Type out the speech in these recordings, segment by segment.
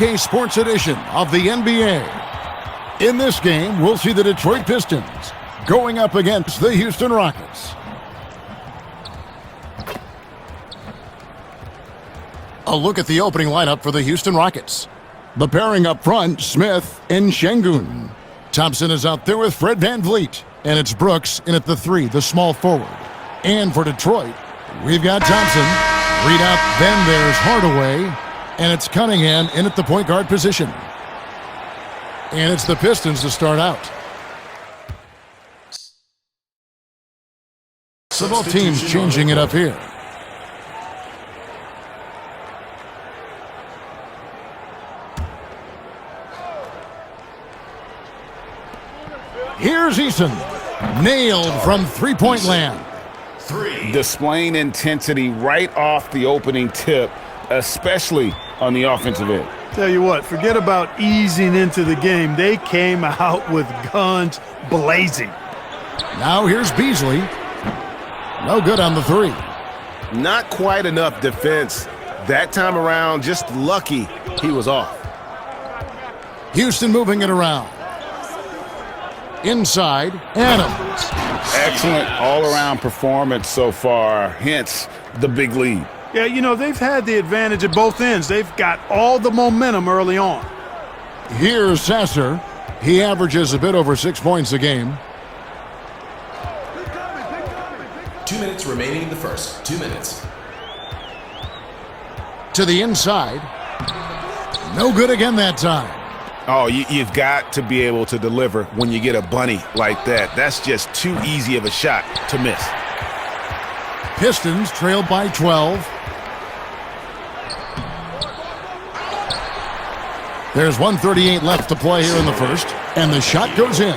Sports edition of the NBA. In this game, we'll see the Detroit Pistons going up against the Houston Rockets. A look at the opening lineup for the Houston Rockets. The pairing up front, Smith and Şengün. Thompson is out there with Fred VanVleet, and it's Brooks in at the 3, the small forward. And for Detroit, we've got Thompson. Read out, then there's Hardaway. And it's Cunningham in at the point guard position. And it's the Pistons to start out. So both teams changing it up here. Here's Eason. Nailed from three-point land. Displaying intensity right off the opening tip, especially on the offensive end. Tell you what, forget about easing into the game. They came out with guns blazing. Now here's Beasley. No good on the 3. Not quite enough defense. That time around, just lucky he was off. Houston moving it around. Inside, Adams. Excellent all-around performance so far, hence the big lead. Yeah, you know, they've had the advantage at both ends. They've got all the momentum early on. Here's Sasser. He averages a bit over 6 points a game. 2 minutes remaining in the first. 2 minutes. To the inside. No good again that time. Oh, you've got to be able to deliver when you get a bunny like that. That's just too easy of a shot to miss. Pistons trailed by 12. There's 1:38 left to play here in the first, and the shot goes in.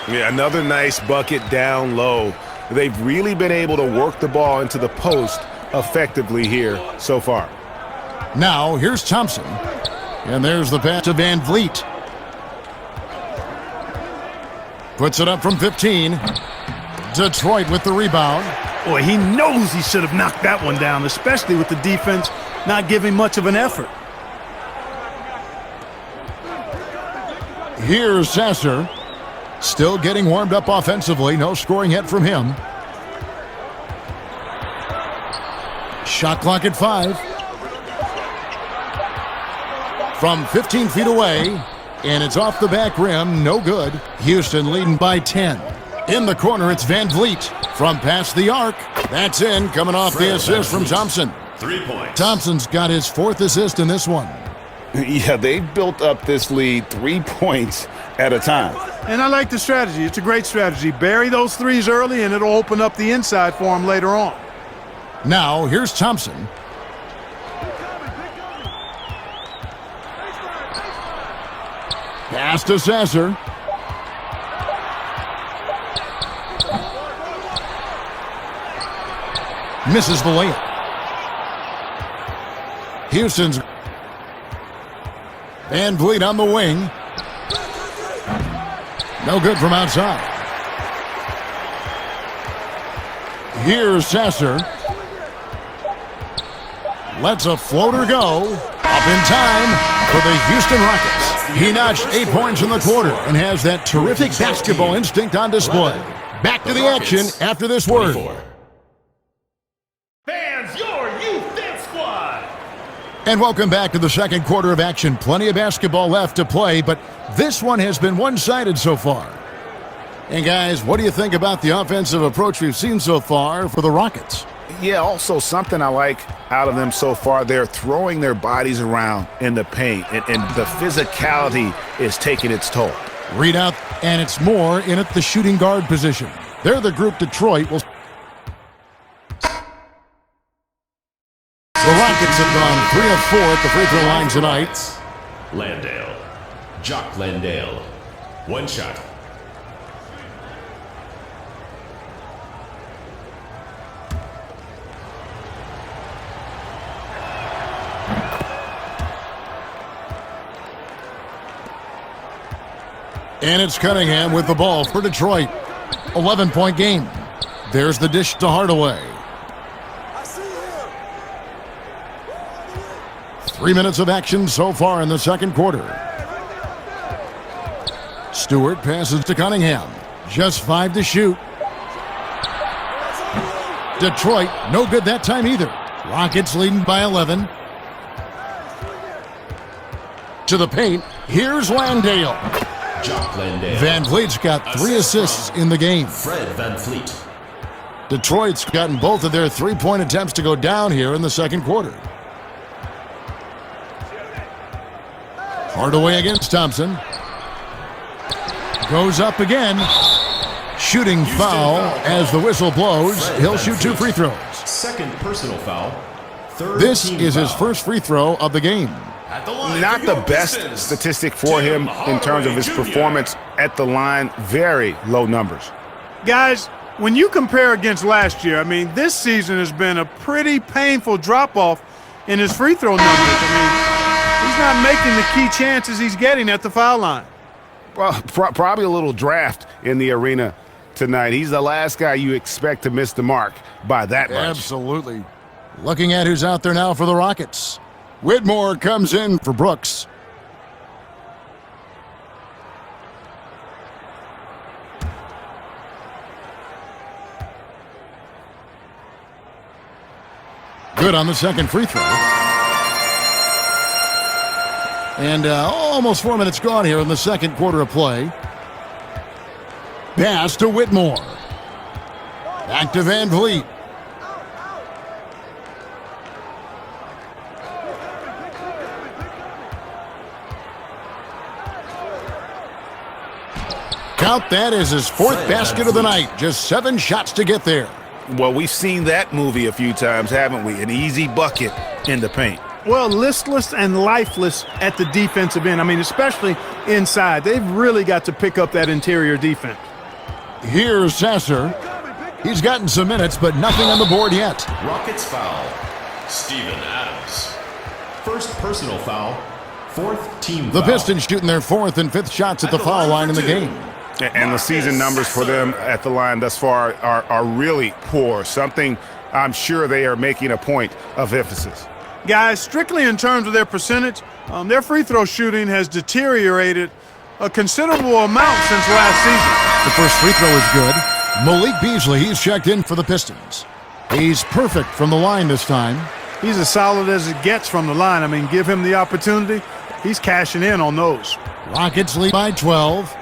Yeah, another nice bucket down low. They've really been able to work the ball into the post effectively here so far. Now, here's Thompson. And there's the pass to VanVleet. Puts it up from 15. Detroit with the rebound. Boy, he knows he should have knocked that one down, especially with the defense not giving much of an effort. Here's Sasser. Still getting warmed up offensively. No scoring yet from him. Shot clock at 5. From 15 feet away. And it's off the back rim. No good. Houston leading by 10. In the corner, it's VanVleet. From past the arc. That's in. Coming off the assist from Thompson. 3 points. Thompson's got his 4th assist in this one. Yeah, they've built up this lead 3 points at a time. And I like the strategy. It's a great strategy. Bury those threes early, and it'll open up the inside for him later on. Now, here's Thompson. Pass to Sasser. Misses the layup. Houston's VanVleet on the wing. No good from outside. Here's Sasser. Lets a floater go. Up in time for the Houston Rockets. He notched 8 points in the quarter and has that terrific basketball instinct on display. Back to the action after this word. Fans, your youth dance squad. And welcome back to the second quarter of action. Plenty of basketball left to play, but this one has been one-sided so far. And guys, what do you think about the offensive approach we've seen so far for the Rockets? Yeah, also something I like out of them so far, they're throwing their bodies around in the paint, and the physicality is taking its toll. Read out, and it's Moore in at the shooting guard position. They're the group Detroit will... The Rockets have gone 3 of 4 at the free throw line tonight. Landale. Jock Landale. 1 shot. And it's Cunningham with the ball for Detroit. 11-point game. There's the dish to Hardaway. 3 minutes of action so far in the second quarter. Stewart passes to Cunningham. Just 5 to shoot. Detroit, no good that time either. Rockets leading by 11. To the paint, here's Landale. Jock Landale. Van Vliet's got 3 assists in the game. Fred Van Vliet. Detroit's gotten both of their three-point attempts to go down here in the second quarter. Hardaway against Thompson. Goes up again. Shooting foul as the whistle blows. He'll shoot 2 free throws. Second personal foul. Third This team is his foul. first free throw of the game. At the line Not for the your best Pistons, statistic for Tim him in terms of his Hardaway Jr. performance at the line. Very low numbers. Guys, when you compare against last year, I mean, this season has been a pretty painful drop-off in his free throw numbers. I mean, he's not making the key chances he's getting at the foul line. Well, probably a little draft in the arena tonight. He's the last guy you expect to miss the mark by that much. Absolutely. Looking at who's out there now for the Rockets. Whitmore comes in for Brooks. Good on the second free throw. And almost 4 minutes gone here in the second quarter of play. Pass to Whitmore. Back to Van Vliet. Count that as his 4th basket of the night. Just 7 shots to get there. Well, we've seen that movie a few times, haven't we? An easy bucket in the paint. Well, listless and lifeless at the defensive end. I mean, especially inside. They've really got to pick up that interior defense. Here's Sasser. He's gotten some minutes, but nothing on the board yet. Rockets foul. Steven Adams. First personal foul. Fourth team The foul. Pistons shooting their 4th and 5th shots at the foul line in the game. And the season numbers for them at the line thus far are really poor. Something I'm sure they are making a point of emphasis. Guys, strictly in terms of their percentage, their free throw shooting has deteriorated a considerable amount since last season. The first free throw is good. Malik Beasley, he's checked in for the Pistons. He's perfect from the line this time. He's as solid as it gets from the line. I mean, give him the opportunity, he's cashing in on those. Rockets lead by 12.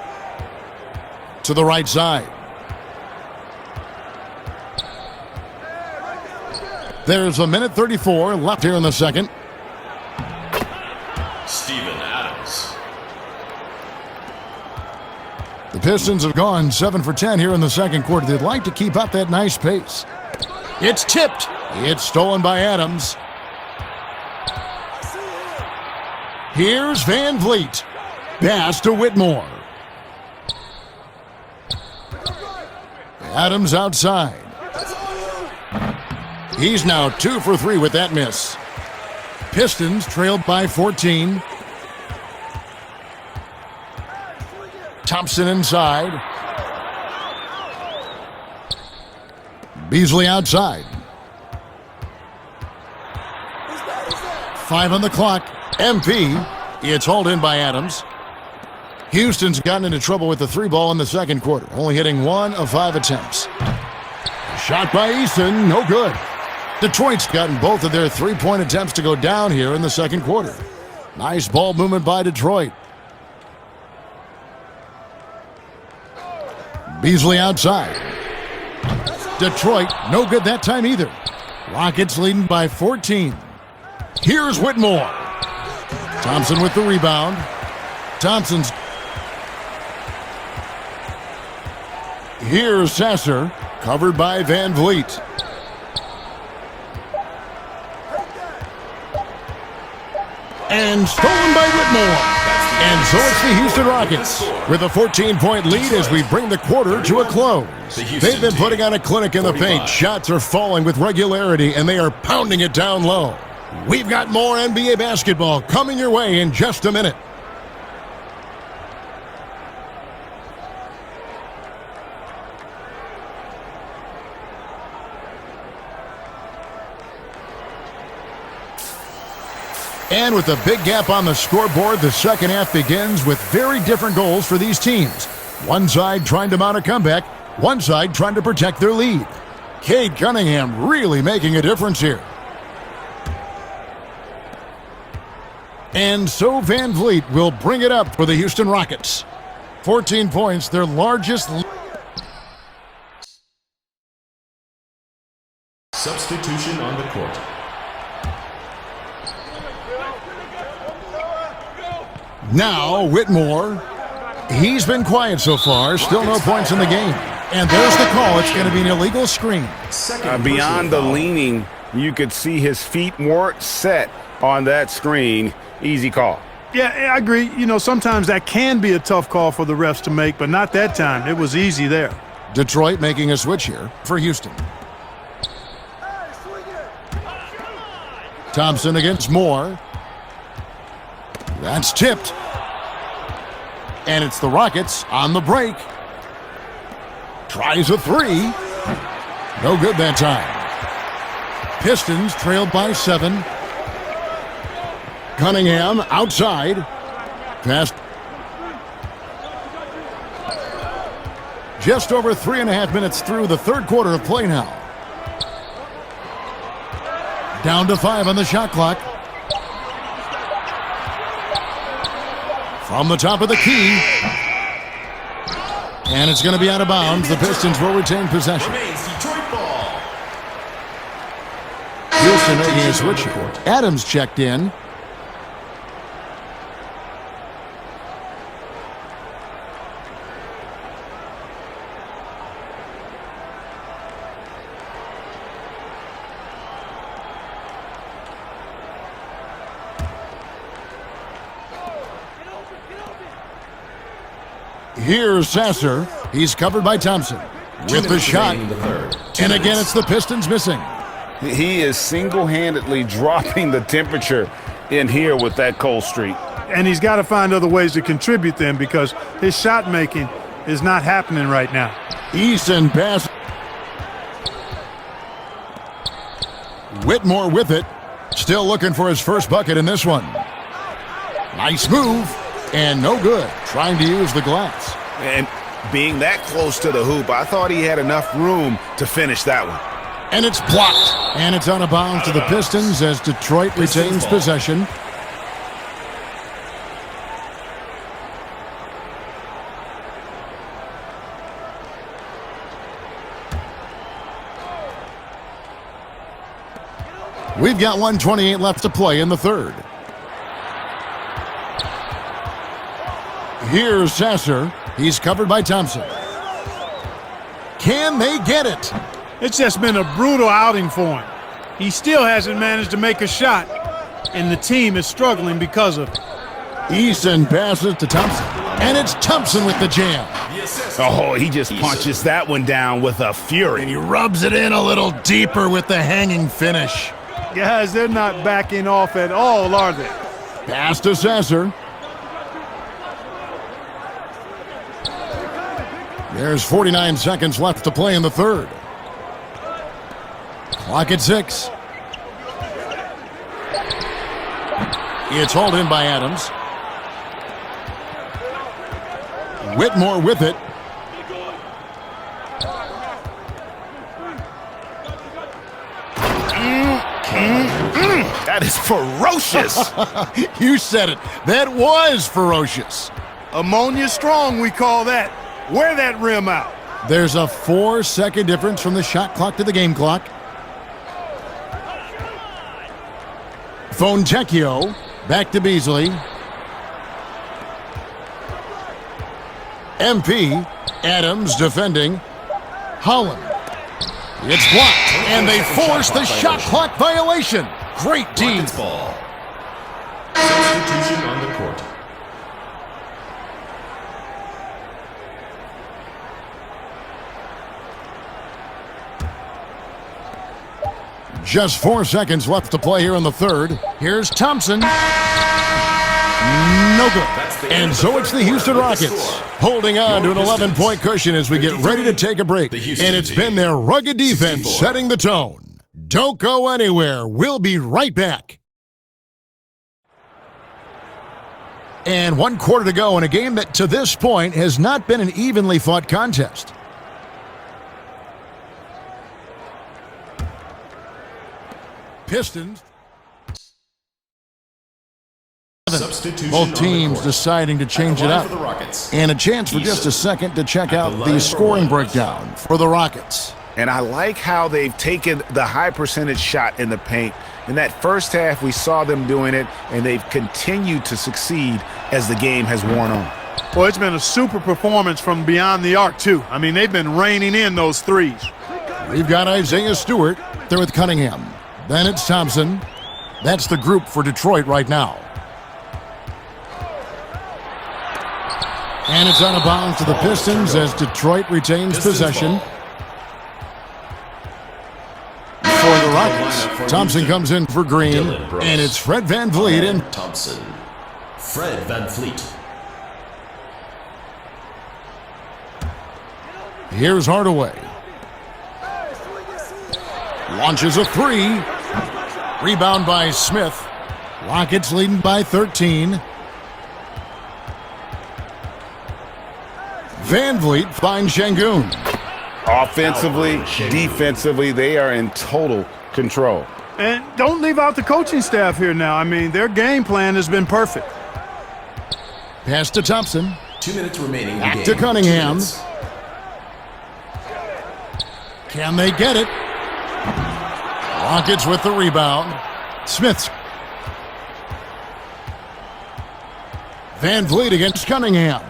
To the right side. There's a minute 34 left here in the second. Steven Adams. The Pistons have gone 7 for 10 here in the second quarter. They'd like to keep up that nice pace. It's tipped. It's stolen by Adams. Here's Van Vliet. Pass to Whitmore. Adams outside. He's now 2 for 3 with that miss. Pistons trailed by 14. Thompson inside. Beasley outside. 5 on the clock. MP. It's hauled in by Adams. Houston's gotten into trouble with the 3 ball in the second quarter, only hitting 1 of 5 attempts. Shot by Easton, no good. Detroit's gotten both of their 3-point attempts to go down here in the second quarter. Nice ball movement by Detroit. Beasley outside. Detroit, no good that time either. Rockets leading by 14. Here's Whitmore. Thompson with the rebound. Thompson's. Here's Sasser, covered by Van Vliet. And stolen by Whitmore. And so it's the Houston Rockets with a 14-point lead as we bring the quarter to a close. They've been putting on a clinic in the paint. Shots are falling with regularity, and they are pounding it down low. We've got more NBA basketball coming your way in just a minute. And with a big gap on the scoreboard, the second half begins with very different goals for these teams. One side trying to mount a comeback, one side trying to protect their lead. Cade Cunningham really making a difference here. And so Van Vliet will bring it up for the Houston Rockets. 14 points, their largest. Substitution on the court. Now Whitmore. He's been quiet so far. Still no points in the game. And there's the call. It's going to be an illegal screen. Beyond the leaning, you could see his feet weren't set on that screen. Easy call. Yeah, I agree. You know, sometimes that can be a tough call for the refs to make, but not that time. It was easy there. Detroit making a switch here for Houston. Thompson against Moore. That's tipped. And it's the Rockets on the break. Tries a three. No good that time. Pistons trailed by 7. Cunningham outside. Pass. Just over 3.5 minutes through the third quarter of play now. Down to 5 on the shot clock. From the top of the key. And it's going to be out of bounds. The Pistons will retain possession. Houston making a switch here. Adams checked in. Here's Sasser. He's covered by Thompson. With the shot. And again, it's the Pistons missing. He is single-handedly dropping the temperature in here with that cold streak. And he's got to find other ways to contribute then because his shot making is not happening right now. Easton pass. Whitmore with it. Still looking for his first bucket in this one. Nice move. And no good. Trying to use the glass. And being that close to the hoop, I thought he had enough room to finish that one. And it's blocked. And it's out of bounds to the Pistons as Detroit retains possession. We've got 1:28 left to play in the third. Here's Sasser. He's covered by Thompson. Can they get it? It's just been a brutal outing for him. He still hasn't managed to make a shot, and the team is struggling because of it. Easton passes to Thompson, and it's Thompson with the jam. Oh, he just punches that one down with a fury. And he rubs it in a little deeper with the hanging finish. Guys, they're not backing off at all, are they? Pass to Sasser. There's 49 seconds left to play in the third. Clock at 6. It's hauled in by Adams. Whitmore with it. That is ferocious. You said it. That was ferocious. Ammonia strong, we call that. Wear that rim out. There's a 4-second difference from the shot clock to the game clock. Fontecchio back to Beasley. MP. Adams defending. Holland. It's blocked, and they force the shot clock violation. Great D. Ball. Substitution on the court. Just 4 seconds left to play here in the third. Here's Thompson. No good. And so it's the Houston Rockets holding on to an 11-point cushion as we get ready to take a break. And it's been their rugged defense setting the tone. Don't go anywhere. We'll be right back. And 1 quarter to go in a game that to this point has not been an evenly fought contest. Pistons. Substitution Both on the teams court. deciding to change At it the line up. for the Rockets. And a chance for just a second to check out the scoring breakdown for the Rockets. And I like how they've taken the high percentage shot in the paint. In that first half, we saw them doing it, and they've continued to succeed as the game has worn on. Well, it's been a super performance from beyond the arc, too. I mean, they've been raining in those threes. We've got Isaiah Stewart there with Cunningham. Then it's Thompson. That's the group for Detroit right now. And it's out of bounds to the Pistons as Detroit retains possession. For the Rockets, Thompson comes in for Green, and it's Fred VanVleet in. Thompson. Fred VanVleet. Here's Hardaway. Launches a three. Rebound by Smith. Rockets leading by 13. VanVleet finds Şengün. Offensively, defensively, they are in total control. And don't leave out the coaching staff here now. I mean, their game plan has been perfect. Pass to Thompson. 2 minutes remaining in the Back game. to Cunningham. 2 minutes. Can they get it? Rockets with the rebound. Smith. VanVleet against Cunningham.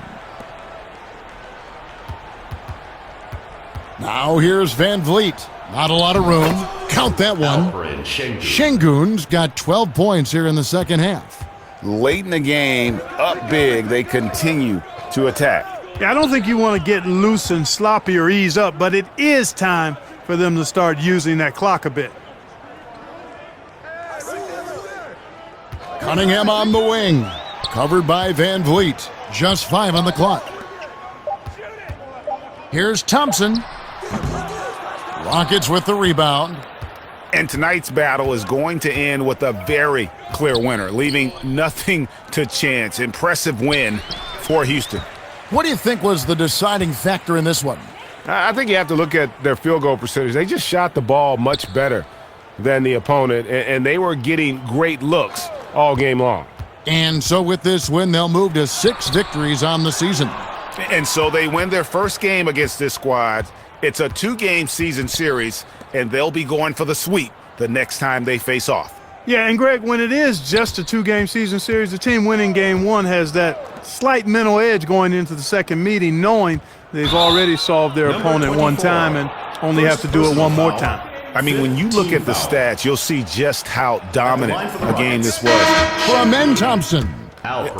Now here's VanVleet. Not a lot of room. Count that one. Şengün's got 12 points here in the second half. Late in the game, up big, they continue to attack. Yeah, I don't think you want to get loose and sloppy or ease up, but it is time for them to start using that clock a bit. Cunningham on the wing. Covered by VanVleet. Just 5 on the clock. Here's Thompson. Rockets with the rebound. And tonight's battle is going to end with a very clear winner, leaving nothing to chance. Impressive win for Houston. What do you think was the deciding factor in this one? I think you have to look at their field goal percentage. They just shot the ball much better than the opponent, and they were getting great looks all game long. And so with this win, they'll move to 6 victories on the season. And so they win their first game against this squad. It's a 2-game season series, and they'll be going for the sweep the next time they face off. Yeah, and Greg, when it is just a 2-game season series, the team winning game 1 has that slight mental edge going into the second meeting, knowing they've already solved their opponent one time and only have to do it one more time. I mean, when you look at the stats, you'll see just how dominant a game this was. From Thompson.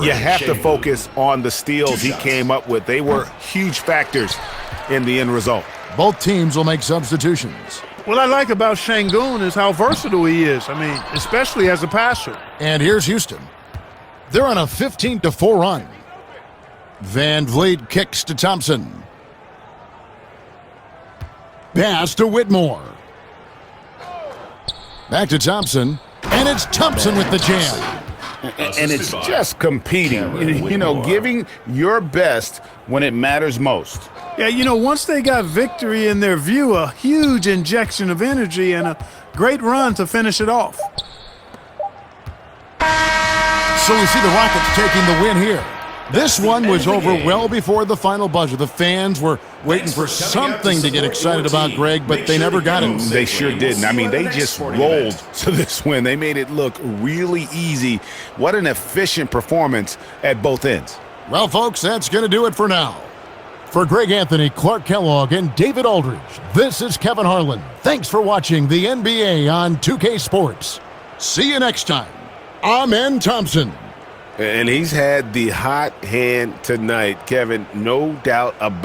You have to focus on the steals he came up with. They were huge factors in the end result. Both teams will make substitutions. What I like about Şengün is how versatile he is. I mean, especially as a passer. And here's Houston. They're on a 15-4 run. VanVleet kicks to Thompson. Pass to Whitmore. Back to Thompson. And it's Thompson with the jam. And it's just competing, you know, giving your best when it matters most. Yeah, you know, once they got victory in their view, a huge injection of energy and a great run to finish it off. So we see the Rockets taking the win here. This one was over well before the final buzzer. The fans were waiting for something to get excited about, Greg, but they never got it. They sure didn't. I mean, they just rolled to this win. They made it look really easy. What an efficient performance at both ends. Well, folks, that's going to do it for now. For Greg Anthony, Clark Kellogg, and David Aldridge, this is Kevin Harlan. Thanks for watching the NBA on 2K Sports. See you next time. I'm Thompson. And he's had the hot hand tonight, Kevin, no doubt about it.